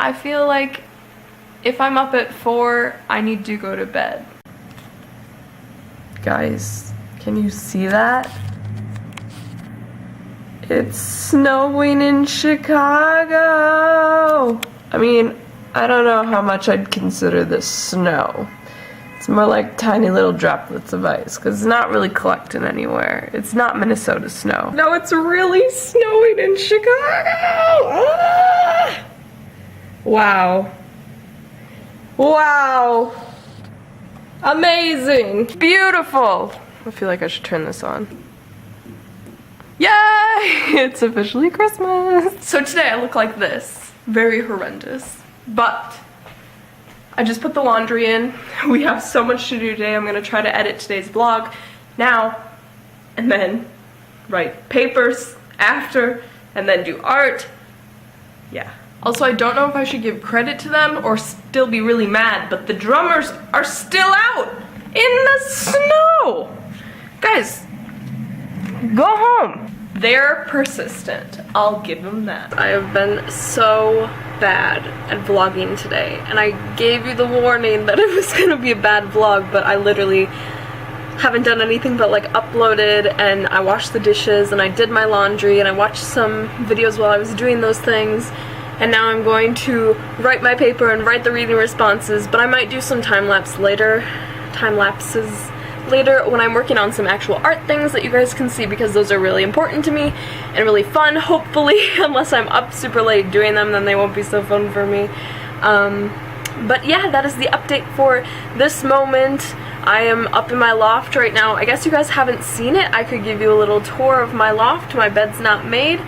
I feel like if I'm up at 4, I need to go to bed. Guys, can you see that? It's snowing in Chicago! I mean, I don't know how much I'd consider this snow. It's more like tiny little droplets of ice, because it's not really collecting anywhere. It's not Minnesota snow. No, it's really snowing in Chicago! Ah! Wow. Wow. Amazing. Beautiful. I feel like I should turn this on. Yay! It's officially Christmas. So today I look like this. Very horrendous. But I just put the laundry in. We have so much to do today. I'm gonna try to edit today's vlog now, and then write papers after, and then do art. Yeah. Also, I don't know if I should give credit to them or still be really mad, but the drummers are still out in the snow. Guys, go home. They're persistent. I'll give them that. I have been so bad at vlogging today, and I gave you the warning that it was gonna be a bad vlog, but I literally haven't done anything but like uploaded, and I washed the dishes, and I did my laundry, and I watched some videos while I was doing those things, and now I'm going to write my paper and write the reading responses, but I might do some time-lapses later when I'm working on some actual art things that you guys can see, because those are really important to me and really fun, hopefully. Unless I'm up super late doing them, then they won't be so fun for me. But yeah, that is the update for this moment. I am up in my loft right now. I guess you guys haven't seen it. I could give you a little tour of my loft. My bed's not made,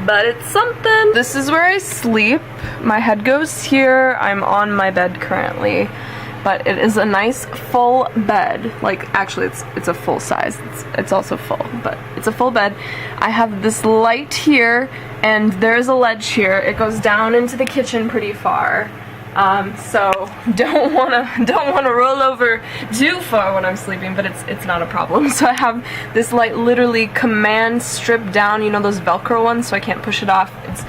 but it's something. This is where I sleep. My head goes here. I'm on my bed currently. But it is a nice full bed. Like, actually it's a full size. It's also full, but it's a full bed. I have this light here, and there's a ledge here. It goes down into the kitchen pretty far. So don't wanna roll over too far when I'm sleeping, but it's not a problem. So I have this light literally command strip down, you know, those Velcro ones, so I can't push it off. It's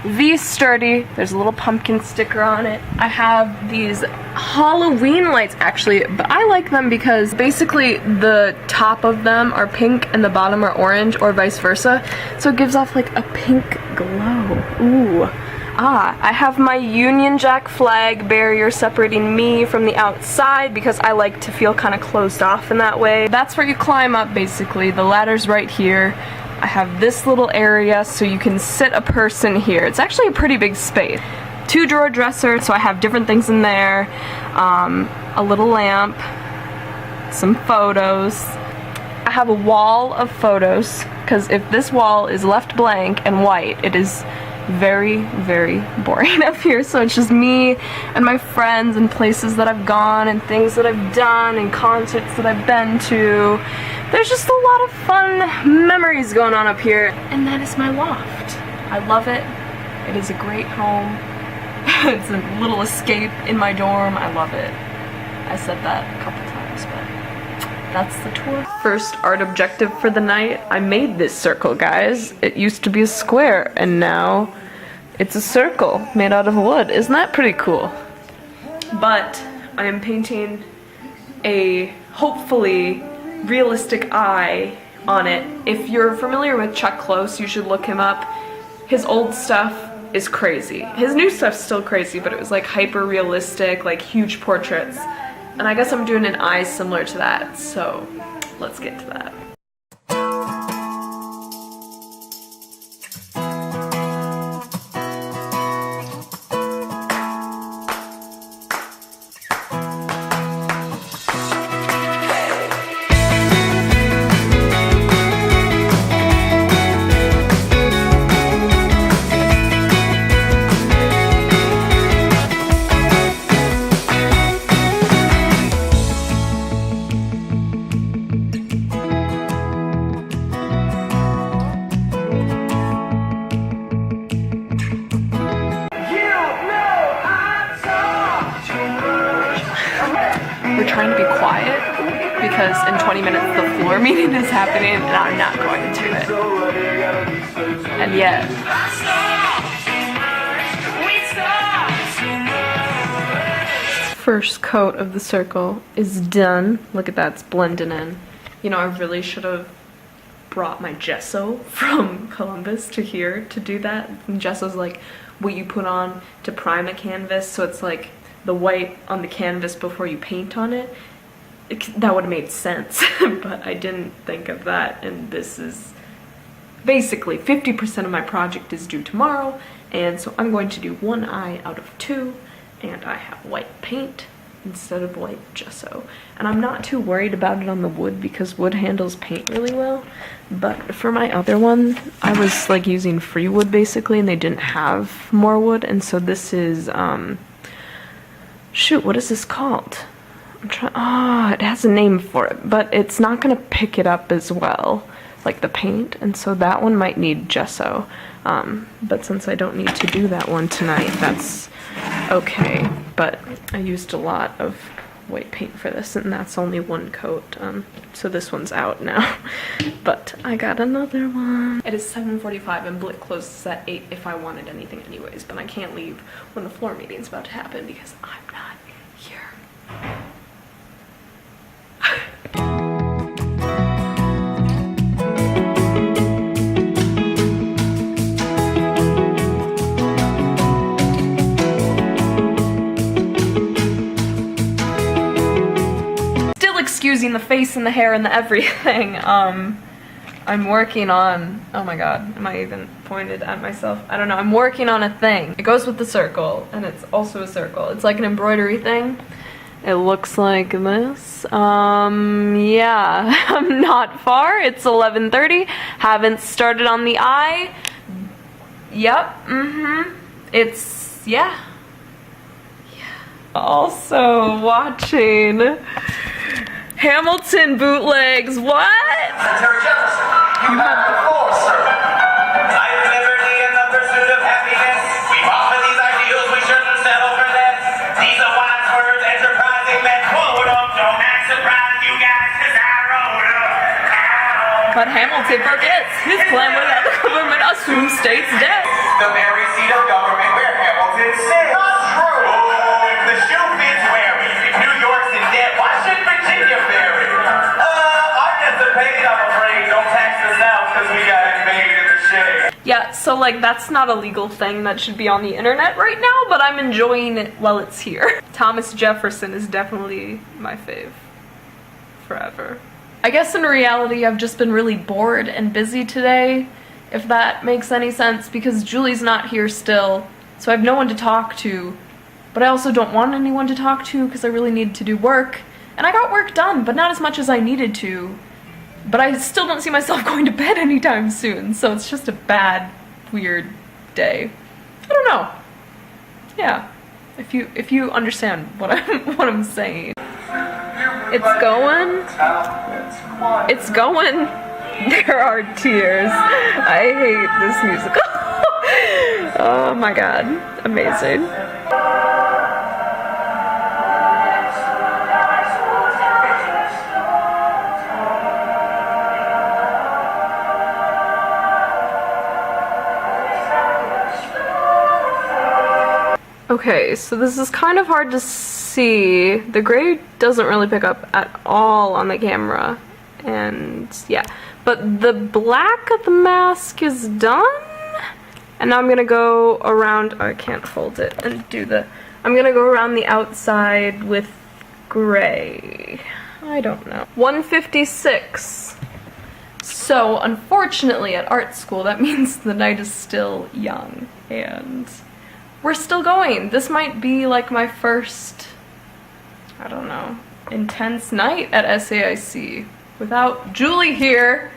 V-sturdy. There's a little pumpkin sticker on it. I have these Halloween lights actually, but I like them because basically the top of them are pink and the bottom are orange, or vice versa. So it gives off like a pink glow. Ooh. Ah, I have my Union Jack flag barrier separating me from the outside because I like to feel kind of closed off in that way. That's where you climb up basically. The ladder's right here. I have this little area so you can sit a person here. It's actually a pretty big space. 2-drawer dresser, so I have different things in there. A little lamp, some photos. I have a wall of photos because if this wall is left blank and white, it is very, very boring up here. So it's just me and my friends and places that I've gone and things that I've done and concerts that I've been to. There's just a lot of fun memories going on up here, and that is my loft. I love it. It is a great home. It's a little escape in my dorm. I love it. I said that a couple times, but that's the tour. First art objective for the night. I made this circle, guys. It used to be a square, and now it's a circle made out of wood. Isn't that pretty cool? But I am painting a hopefully realistic eye on it. If you're familiar with Chuck Close, you should look him up. His old stuff is crazy. His new stuff's still crazy, but it was like hyper realistic, like huge portraits. And I guess I'm doing an eye similar to that, so let's get to that. We're trying to be quiet because in 20 minutes the floor meeting is happening and I'm not going to it. And yet first coat of the circle is done. Look at that, it's blending in. You know, I really should have brought my gesso from Columbus to here to do that. And gesso's like what you put on to prime a canvas, so it's like the white on the canvas before you paint on it. That would have made sense, but I didn't think of that, and this is basically 50% of my project is due tomorrow, and so I'm going to do one eye out of 2, and I have white paint instead of white gesso. And I'm not too worried about it on the wood because wood handles paint really well, but for my other one, I was like using free wood basically, and they didn't have more wood, and so this is, shoot, what is this called? It has a name for it, but it's not gonna pick it up as well, like the paint, and so that one might need gesso. But since I don't need to do that one tonight, that's okay. But I used a lot of white paint for this, and that's only one coat, so this one's out now. But I got another one. It is 7:45 and Blick closes at 8 if I wanted anything anyways, but I can't leave when the floor meeting's about to happen because I'm not here. Still excusing the face and the hair and the everything. I'm working on, oh my god, am I even pointed at myself? I don't know, I'm working on a thing. It goes with the circle, and it's also a circle. It's like an embroidery thing. It looks like this. Yeah, I'm not far. It's 11:30. Haven't started on the eye. Yep, It's, yeah. Also watching Hamilton bootlegs. What? Terry Jefferson, you have the floor, sir. Life, liberty, and the pursuit of happiness. We fought for these ideals, we shouldn't settle for less. These are wise words, enterprising men. Quote them, don't act surprised, you guys, 'cause I wrote them. But Hamilton forgets his plan without the government assumes state's debt. The very seat of government where Hamilton sits. Not true. Oh, if the shoe fits wearing, if New York's in debt, why should Virginia vary? I guess the paid, I'm afraid. Don't tax the South, 'cause we got it made in the shade. Yeah, so like that's not a legal thing that should be on the internet right now, but I'm enjoying it while it's here. Thomas Jefferson is definitely my fave. Forever. I guess in reality I've just been really bored and busy today, if that makes any sense, because Julie's not here still, so I have no one to talk to, but I also don't want anyone to talk to because I really need to do work, and I got work done, but not as much as I needed to. But I still don't see myself going to bed anytime soon, so it's just a bad, weird day. I don't know. Yeah, if you understand what I'm saying. It's going. It's going. There are tears. I hate this musical. Oh my god, amazing. Okay, so this is kind of hard to see. The gray doesn't really pick up at all on the camera, and yeah. But the black of the mask is done, and now I'm gonna go around, oh, I can't hold it and do the, I'm gonna go around the outside with gray. I don't know. 1:56. So unfortunately at art school, that means the night is still young, and we're still going. This might be like my first, I don't know, intense night at SAIC without Julie here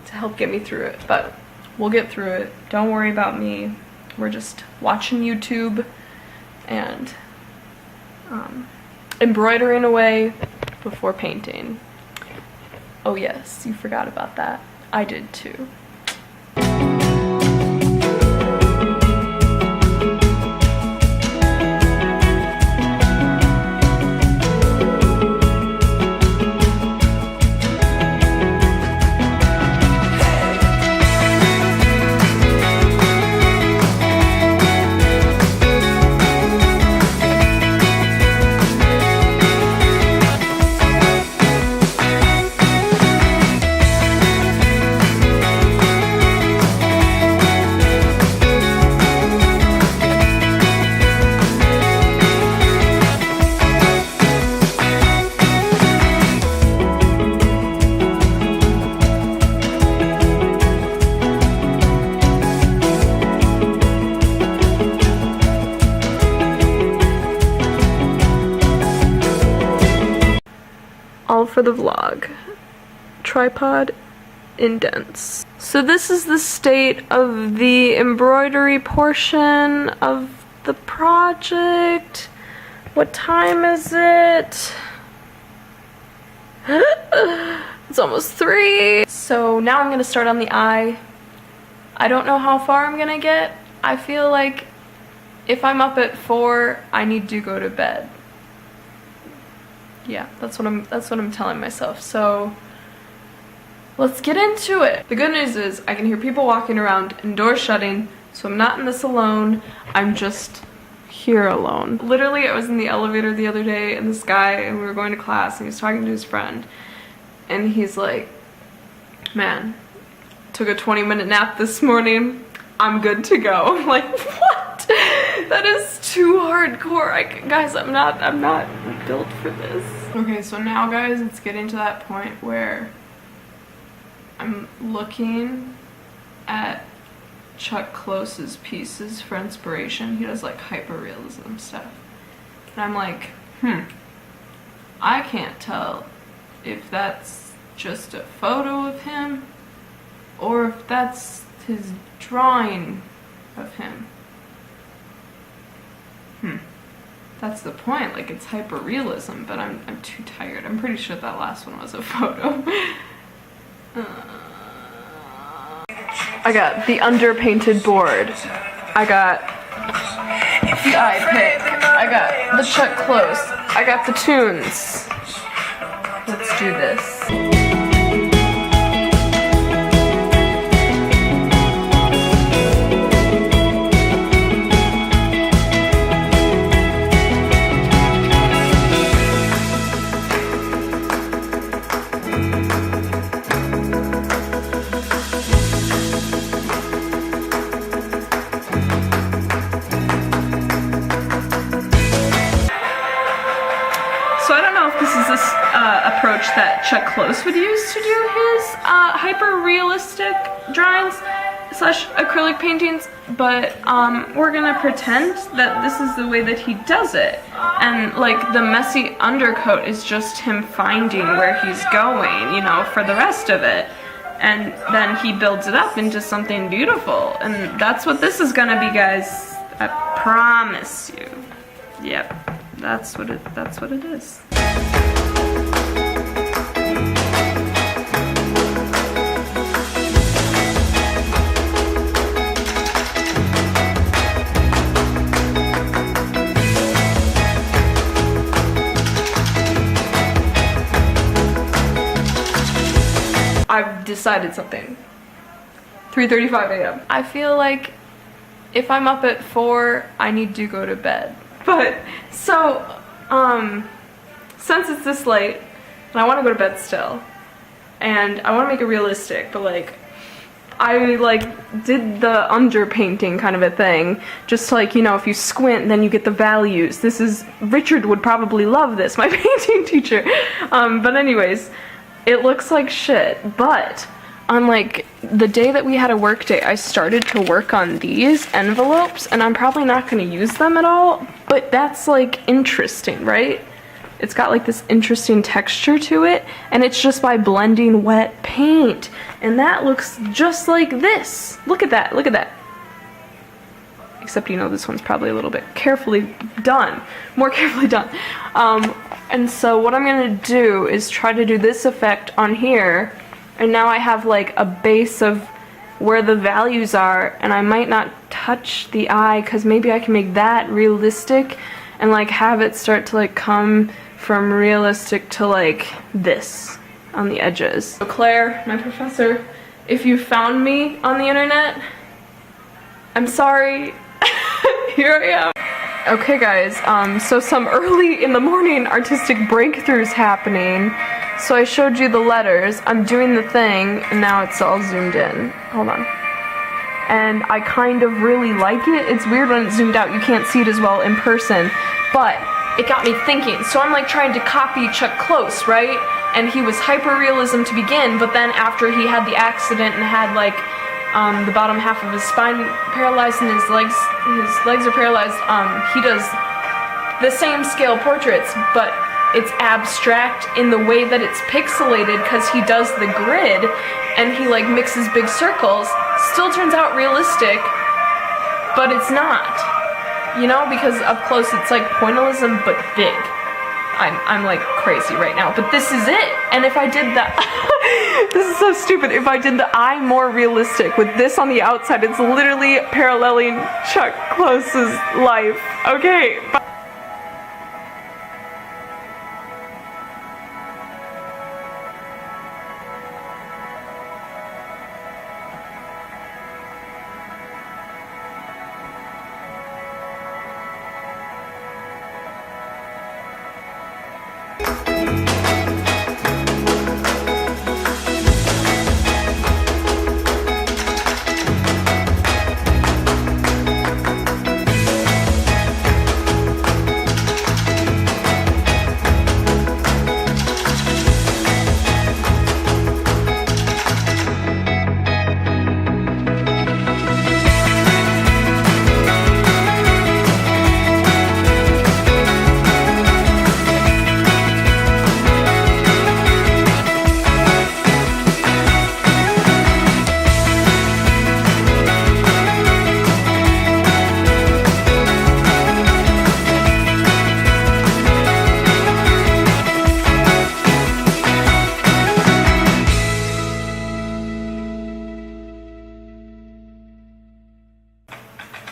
to help get me through it, but we'll get through it. Don't worry about me. We're just watching YouTube and embroidering away before painting. Oh yes, you forgot about that. I did too. for the vlog. Tripod indents. So this is the state of the embroidery portion of the project. What time is it? It's almost 3. So now I'm gonna start on the eye. I don't know how far I'm gonna get. I feel like if I'm up at 4, I need to go to bed. Yeah, that's what I'm telling myself. So let's get into it. The good news is I can hear people walking around and doors shutting, so I'm not in this alone. I'm just here alone. Literally, I was in the elevator the other day and this guy, and we were going to class, and he was talking to his friend, and he's like, man, took a 20-minute nap this morning. I'm good to go. I'm like, what? That is too hardcore. Guys, I'm not built for this. Okay, so now guys, it's getting to that point where I'm looking at Chuck Close's pieces for inspiration. He does like hyperrealism stuff. And I'm like, I can't tell if that's just a photo of him or if that's his drawing of him. That's the point, like it's hyperrealism, but I'm too tired. I'm pretty sure that last one was a photo. I got the underpainted board. I got the eye pick. I got the Chuck Close. I got the tunes. Let's do this. Approach that Chuck Close would use to do his hyper-realistic drawings slash acrylic paintings, but we're gonna pretend that this is the way that he does it, and like the messy undercoat is just him finding where he's going, you know, for the rest of it, and then he builds it up into something beautiful, and that's what this is gonna be, guys. I promise you. Yep, that's what it is. I've decided something. 3:35 a.m. I feel like if I'm up at 4, I need to go to bed. But, so, since it's this late, and I want to go to bed still, and I want to make it realistic, but like, I like did the underpainting kind of a thing, just like, you know, if you squint, then you get the values. This is, Richard would probably love this, my painting teacher. But anyways, it looks like shit, but on like the day that we had a work day, I started to work on these envelopes, and I'm probably not going to use them at all, but that's like interesting, right? It's got like this interesting texture to it, and it's just by blending wet paint, and that looks just like this. Look at that, look at that. Except, you know, this one's probably a little bit carefully done, more carefully done. And so what I'm gonna do is try to do this effect on here, and now I have like a base of where the values are, and I might not touch the eye because maybe I can make that realistic and like have it start to like come from realistic to like this on the edges. So Claire, my professor, if you found me on the internet, I'm sorry. Here I am. Okay guys, so some early in the morning artistic breakthroughs happening. So I showed you the letters, I'm doing the thing, and now it's all zoomed in. Hold on. And I kind of really like it. It's weird when it's zoomed out, you can't see it as well in person, but it got me thinking. So I'm like trying to copy Chuck Close, right? And he was hyper-realism to begin, but then after he had the accident and had like the bottom half of his spine paralyzed and his legs are paralyzed, he does the same scale portraits, but it's abstract in the way that it's pixelated because he does the grid and he like mixes big circles. Still turns out realistic, but it's not, you know, because up close it's like pointillism but big. I'm like crazy right now, but this is it. And if I did that, this is so stupid. If I did the eye more realistic with this on the outside, it's literally paralleling Chuck Close's life. Okay.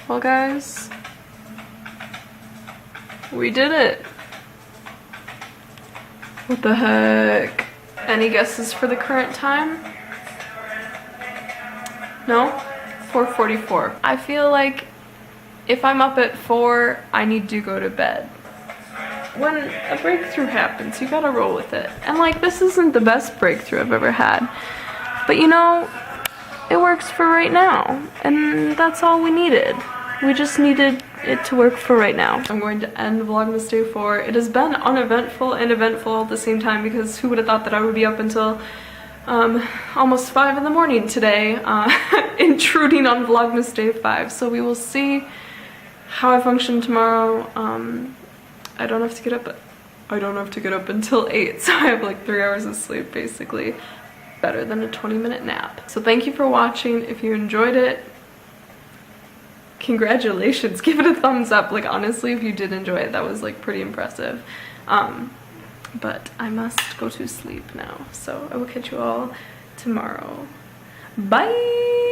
Well guys, we did it. What the heck? Any guesses for the current time? No? 4:44. I feel like if I'm up at 4, I need to go to bed. When a breakthrough happens, you gotta roll with it. And like, this isn't the best breakthrough I've ever had, but you know, it works for right now, and that's all we needed. We just needed it to work for right now. I'm going to end Vlogmas Day 4. It has been uneventful and eventful at the same time, because who would have thought that I would be up until almost 5 in the morning today, intruding on Vlogmas Day 5. So we will see how I function tomorrow. I don't have to get up until 8, so I have like 3 hours of sleep basically. Better than a 20-minute nap. So thank you for watching. If you enjoyed it, congratulations, give it a thumbs up. Like honestly, if you did enjoy it, that was like pretty impressive. But I must go to sleep now, so I will catch you all tomorrow. Bye.